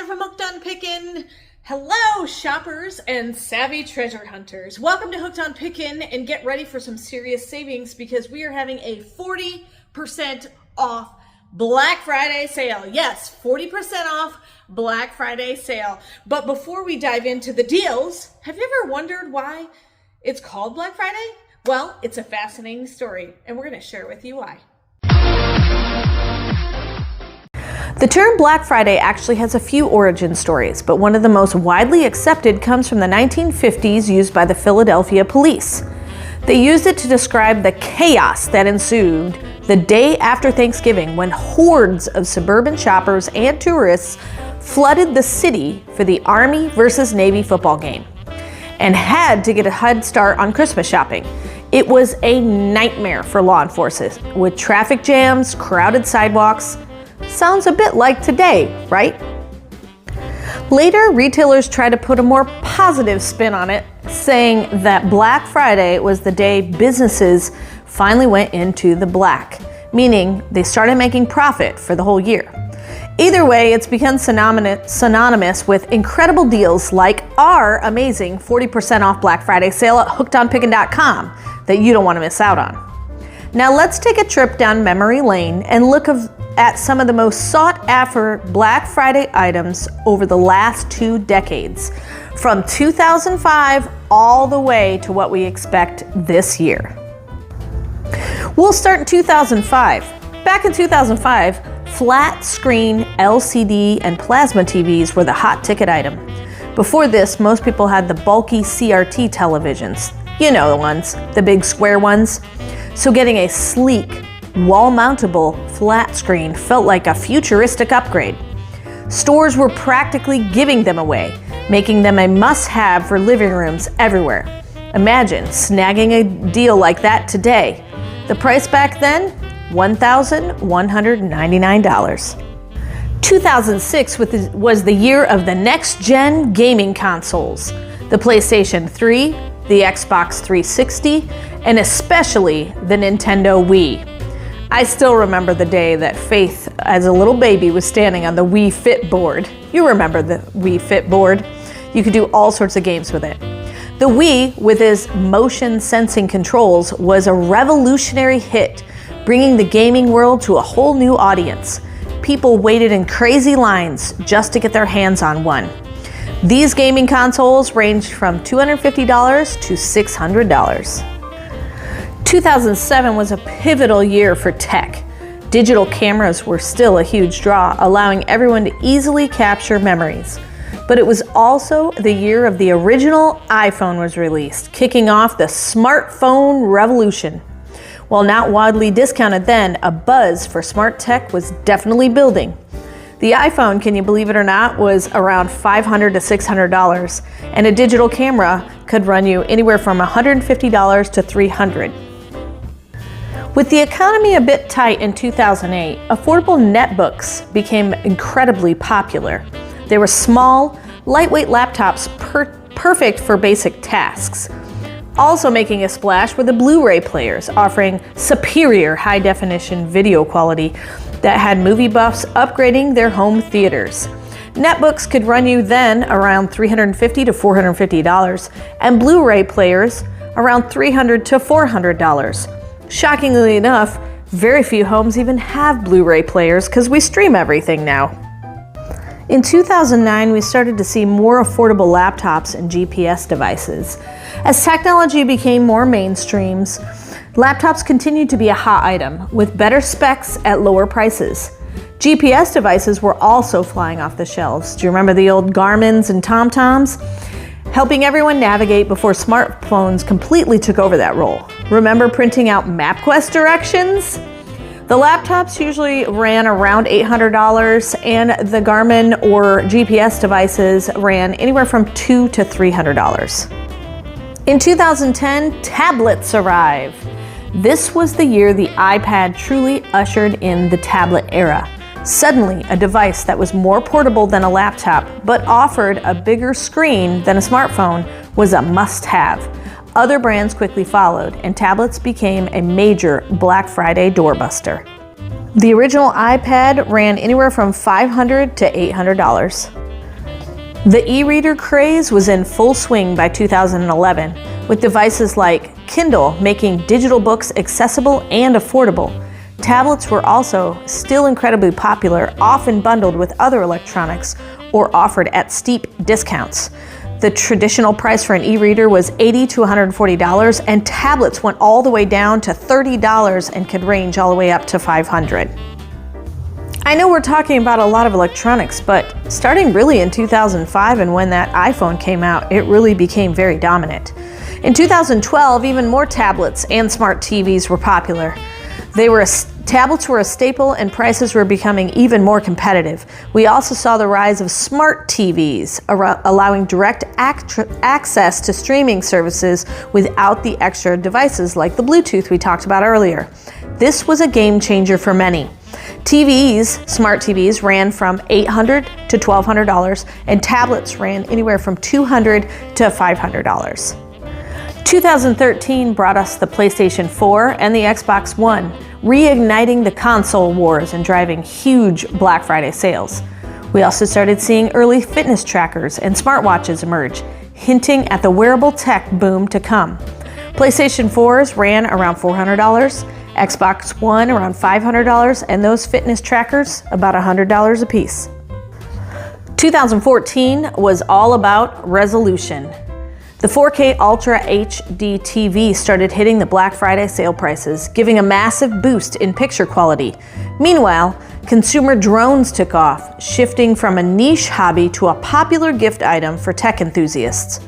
from Hooked on Pickin. Hello, shoppers and savvy treasure hunters. Welcome to Hooked on Pickin, and get ready for some serious savings because we are having a 40% off Black Friday sale. Yes, 40% off Black Friday sale. But before we dive into the deals, have you ever wondered why it's called Black Friday? Well, it's a fascinating story, and we're going to share with you why. The term Black Friday actually has a few origin stories, but one of the most widely accepted comes from the 1950s, used by the Philadelphia police. They used it to describe the chaos that ensued the day after Thanksgiving when hordes of suburban shoppers and tourists flooded the city for the Army versus Navy football game and had to get a head start on Christmas shopping. It was a nightmare for law enforcement with traffic jams, crowded sidewalks. Sounds a bit like today, right? Later, retailers tried to put a more positive spin on it, saying that Black Friday was the day businesses finally went into the black, meaning they started making profit for the whole year. Either way, it's become synonymous with incredible deals like our amazing 40% off Black Friday sale at hookedonpickin.com that you don't want to miss out on. Now let's take a trip down memory lane and look at some of the most sought after Black Friday items over the last 2 decades, from 2005 all the way to what we expect this year. We'll start in 2005. Back in 2005, flat screen LCD and plasma TVs were the hot ticket item. Before this, most people had the bulky CRT televisions. You know the ones, the big square ones. So getting a sleek, wall-mountable flat screen felt like a futuristic upgrade. Stores were practically giving them away, making them a must-have for living rooms everywhere. Imagine snagging a deal like that today. The price back then, $1,199. 2006 was the year of the next-gen gaming consoles, the PlayStation 3, the Xbox 360, and especially the Nintendo Wii. I still remember the day that Faith, as a little baby, was standing on the Wii Fit board. You remember the Wii Fit board? You could do all sorts of games with it. The Wii, with its motion sensing controls, was a revolutionary hit, bringing the gaming world to a whole new audience. People waited in crazy lines just to get their hands on one. These gaming consoles ranged from $250 to $600. 2007 was a pivotal year for tech. Digital cameras were still a huge draw, allowing everyone to easily capture memories. But it was also the year of the original iPhone was released, kicking off the smartphone revolution. While not widely discounted then, a buzz for smart tech was definitely building. The iPhone, can you believe it or not, was around $500 to $600, and a digital camera could run you anywhere from $150 to $300. With the economy a bit tight in 2008, affordable netbooks became incredibly popular. They were small, lightweight laptops perfect for basic tasks. Also making a splash were the Blu-ray players, offering superior high-definition video quality that had movie buffs upgrading their home theaters. Netbooks could run you then around $350 to $450, and Blu-ray players around $300 to $400. Shockingly enough, very few homes even have Blu-ray players because we stream everything now. In 2009, we started to see more affordable laptops and GPS devices. As technology became more mainstream, laptops continued to be a hot item with better specs at lower prices. GPS devices were also flying off the shelves. Do you remember the old Garmins and TomToms? Helping everyone navigate before smartphones completely took over that role. Remember printing out MapQuest directions? The laptops usually ran around $800, and the Garmin or GPS devices ran anywhere from $200 to $300. In 2010, tablets arrived. This was the year the iPad truly ushered in the tablet era. Suddenly, a device that was more portable than a laptop but offered a bigger screen than a smartphone was a must-have. Other brands quickly followed, and tablets became a major Black Friday doorbuster. The original iPad ran anywhere from $500 to $800. The e-reader craze was in full swing by 2011, with devices like Kindle making digital books accessible and affordable. Tablets were also still incredibly popular, often bundled with other electronics or offered at steep discounts. The traditional price for an e-reader was $80 to $140, and tablets went all the way down to $30 and could range all the way up to $500. I know we're talking about a lot of electronics, but starting really in 2005 and when that iPhone came out, it really became very dominant. In 2012, even more tablets and smart TVs were popular. Tablets were a staple and prices were becoming even more competitive. We also saw the rise of smart TVs, allowing direct access to streaming services without the extra devices like the Bluetooth we talked about earlier. This was a game changer for many. Smart TVs ran from $800 to $1,200, and tablets ran anywhere from $200 to $500. 2013 brought us the PlayStation 4 and the Xbox One, reigniting the console wars and driving huge Black Friday sales. We also started seeing early fitness trackers and smartwatches emerge, hinting at the wearable tech boom to come. PlayStation 4s ran around $400, Xbox One around $500, and those fitness trackers about $100 a piece. 2014 was all about resolution. The 4K Ultra HD TV started hitting the Black Friday sale prices, giving a massive boost in picture quality. Meanwhile, consumer drones took off, shifting from a niche hobby to a popular gift item for tech enthusiasts.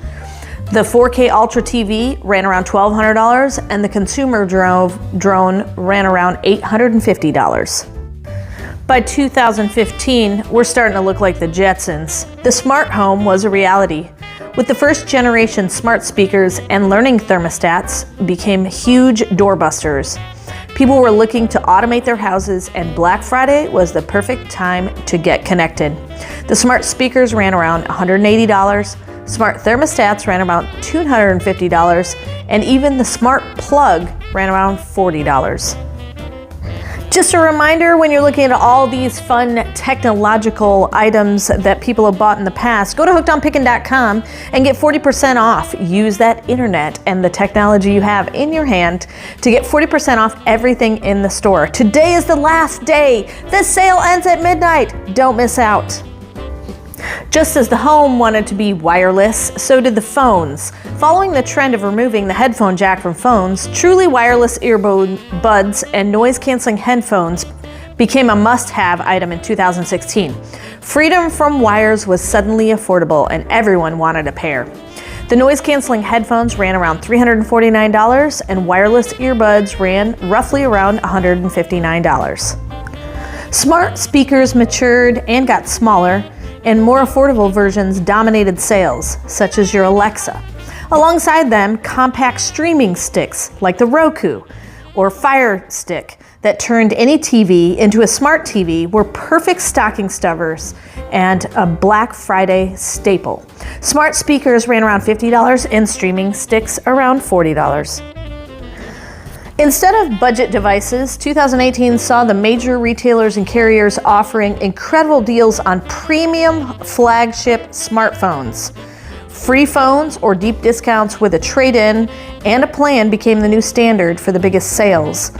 The 4K Ultra TV ran around $1,200, and the consumer drone ran around $850. By 2015, we're starting to look like the Jetsons. The smart home was a reality. With the first generation smart speakers and learning thermostats became huge doorbusters. People were looking to automate their houses, and Black Friday was the perfect time to get connected. The smart speakers ran around $180, smart thermostats ran about $250, and even the smart plug ran around $40. Just a reminder, when you're looking at all these fun technological items that people have bought in the past, go to hookedonpickin.com and get 40% off. Use that internet and the technology you have in your hand to get 40% off everything in the store. Today is the last day. This sale ends at midnight. Don't miss out. Just as the home wanted to be wireless, so did the phones. Following the trend of removing the headphone jack from phones, truly wireless earbuds and noise-canceling headphones became a must-have item in 2016. Freedom from wires was suddenly affordable, and everyone wanted a pair. The noise-canceling headphones ran around $349, and wireless earbuds ran roughly around $159. Smart speakers matured and got smaller, and more affordable versions dominated sales, such as your Alexa. Alongside them, compact streaming sticks like the Roku or Fire Stick that turned any TV into a smart TV were perfect stocking stuffers and a Black Friday staple. Smart speakers ran around $50 and streaming sticks around $40. Instead of budget devices, 2018 saw the major retailers and carriers offering incredible deals on premium flagship smartphones. Free phones or deep discounts with a trade-in and a plan became the new standard for the biggest sales.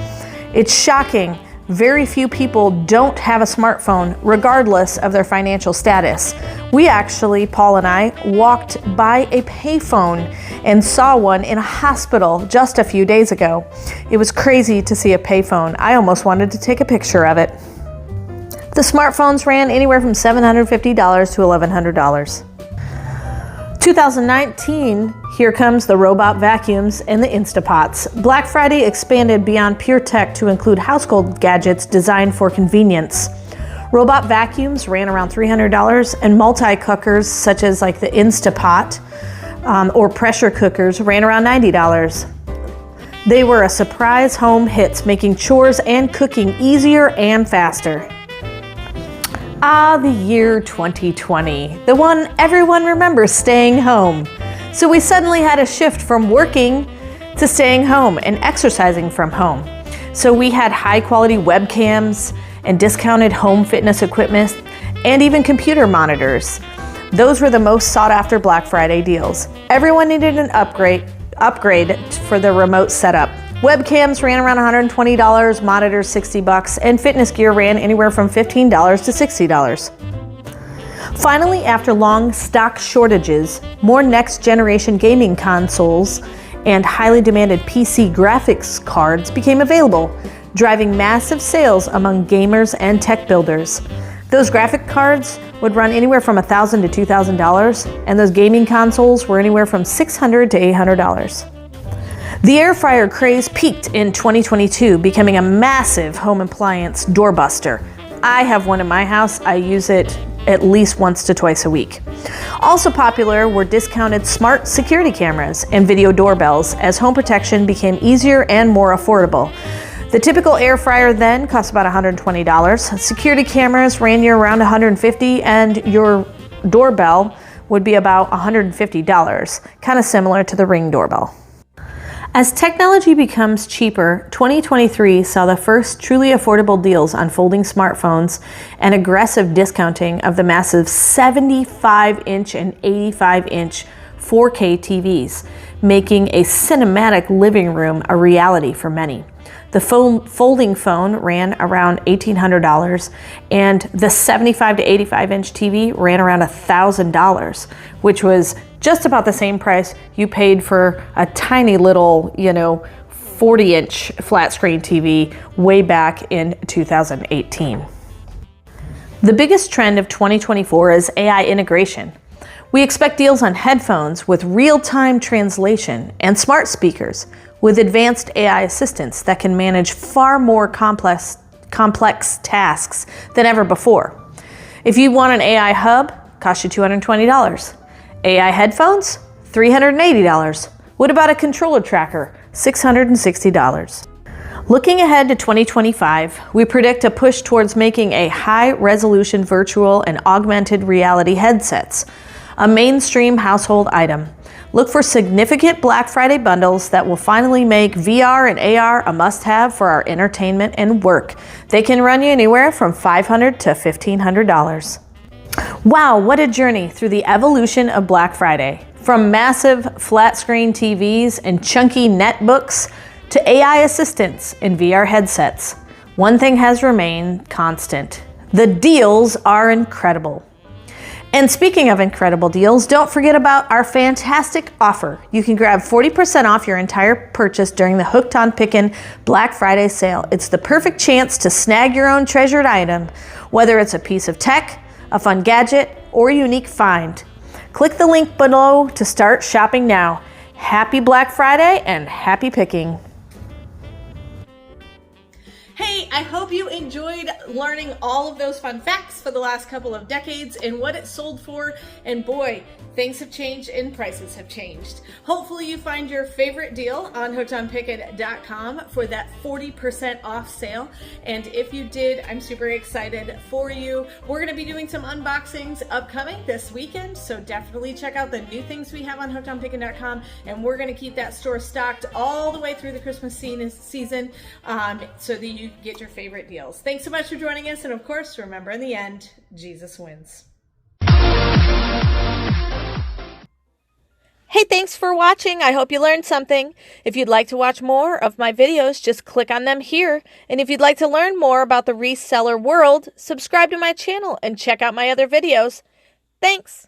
It's shocking. Very few people don't have a smartphone, regardless of their financial status. We actually, Paul and I, walked by a payphone and saw one in a hospital just a few days ago. It was crazy to see a payphone. I almost wanted to take a picture of it. The smartphones ran anywhere from $750 to $1,100. 2019, here comes the robot vacuums and the Instapots. Black Friday expanded beyond pure tech to include household gadgets designed for convenience. Robot vacuums ran around $300, and multi-cookers such as like the Instapot or pressure cookers ran around $90. They were a surprise home hits, making chores and cooking easier and faster. Ah, the year 2020, the one everyone remembers staying home. So we suddenly had a shift from working to staying home and exercising from home. So we had high quality webcams and discounted home fitness equipment and even computer monitors. Those were the most sought after Black Friday deals. Everyone needed an upgrade for their remote setup. Webcams ran around $120, monitors $60, and fitness gear ran anywhere from $15 to $60. Finally, after long stock shortages, more next-generation gaming consoles and highly demanded PC graphics cards became available, driving massive sales among gamers and tech builders. Those graphic cards would run anywhere from $1,000 to $2,000, and those gaming consoles were anywhere from $600 to $800. The air fryer craze peaked in 2022, becoming a massive home appliance doorbuster. I have one in my house. I use it at least once to twice a week. Also popular were discounted smart security cameras and video doorbells as home protection became easier and more affordable. The typical air fryer then cost about $120. Security cameras ran you around $150, and your doorbell would be about $150, kind of similar to the Ring doorbell. As technology becomes cheaper, 2023 saw the first truly affordable deals on folding smartphones and aggressive discounting of the massive 75-inch and 85-inch 4K TVs, making a cinematic living room a reality for many. The folding phone ran around $1,800, and the 75 to 85-inch TV ran around $1,000, which was just about the same price you paid for a tiny little, 40-inch flat screen TV way back in 2018. The biggest trend of 2024 is AI integration. We expect deals on headphones with real-time translation and smart speakers with advanced AI assistants that can manage far more complex tasks than ever before. If you want an AI hub, cost you $220. AI headphones, $380. What about a controller tracker? $660. Looking ahead to 2025, we predict a push towards making a high-resolution virtual and augmented reality headsets a mainstream household item. Look for significant Black Friday bundles that will finally make VR and AR a must-have for our entertainment and work. They can run you anywhere from $500 to $1,500. Wow, what a journey through the evolution of Black Friday. From massive flat-screen TVs and chunky netbooks to AI assistants and VR headsets. One thing has remained constant. The deals are incredible. And speaking of incredible deals, don't forget about our fantastic offer. You can grab 40% off your entire purchase during the Hooked on Pickin Black Friday sale. It's the perfect chance to snag your own treasured item, whether it's a piece of tech, a fun gadget, or a unique find. Click the link below to start shopping now. Happy Black Friday and happy picking. Hey, I hope you enjoyed learning all of those fun facts for the last couple of decades and what it sold for. And boy, things have changed and prices have changed. Hopefully you find your favorite deal on hookedonpickin.com for that 40% off sale. And if you did, I'm super excited for you. We're going to be doing some unboxings upcoming this weekend, so definitely check out the new things we have on hookedonpickin.com. And we're going to keep that store stocked all the way through the Christmas season so that you get your favorite deals. Thanks so much for joining us, and of course, remember, in the end, Jesus wins. Hey, thanks for watching. I hope you learned something. If you'd like to watch more of my videos, just click on them here. And if you'd like to learn more about the reseller world, subscribe to my channel and check out my other videos. Thanks.